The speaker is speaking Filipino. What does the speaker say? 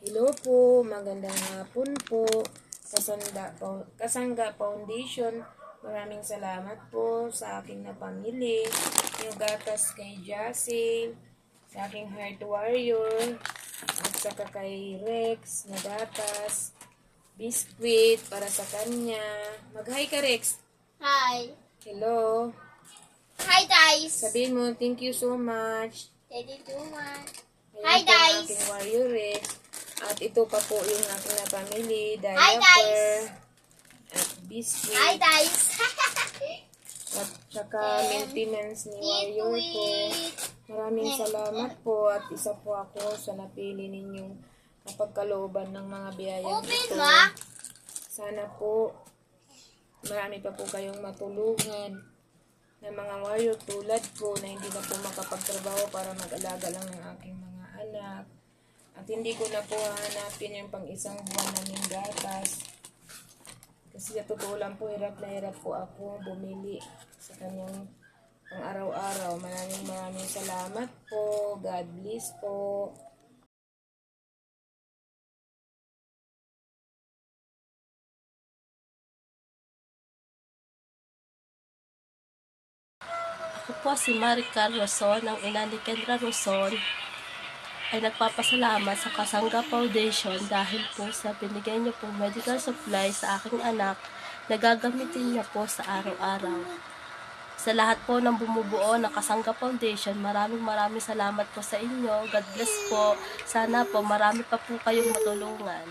Hello po, magandang hapon po. Kasangga Foundation, maraming salamat po sa aking napamili. Yung gatas kay Jassy, sa aking Heart Warrior, at saka kay Rex na gatas, biskuit para sa kanya. Mag-hi ka, Rex. Hi. Hello. Hi guys. Sabihin mo, thank you so much. Thank you so much. Ayan Hi po ang guys. aking Warrior Rex. At ito pa po yung aking napamili. Hi, Diaper. guys. At biscuit. Hi guys. At saka maintenance ni Warrior po. Maraming salamat po. At isa po ako sa napili ninyong kapagkalooban ng mga biyayang Open ito. ma. Sana po marami pa po kayong matulungan na mga warrior tulad ko na hindi na po makapagtrabaho para mag-alaga lang ng aking mga anak. At hindi ko na po hahanapin yung pang isang buwan naming gatas. Kasi sa totoo lang po, hirap na hirap po ako bumili sa kanyang pang araw-araw. Maraming salamat po. God bless po. Ako po si Maricar Roson, ang ina ni Kendra Roson, ay nagpapasalamat sa Kasangga Foundation dahil po sa binigay niyo pong medical supply sa aking anak na gagamitin niya po sa araw-araw. Sa lahat po ng bumubuo ng Kasangga Foundation, maraming salamat po sa inyo. God bless po. Sana po marami pa po kayong matulungan.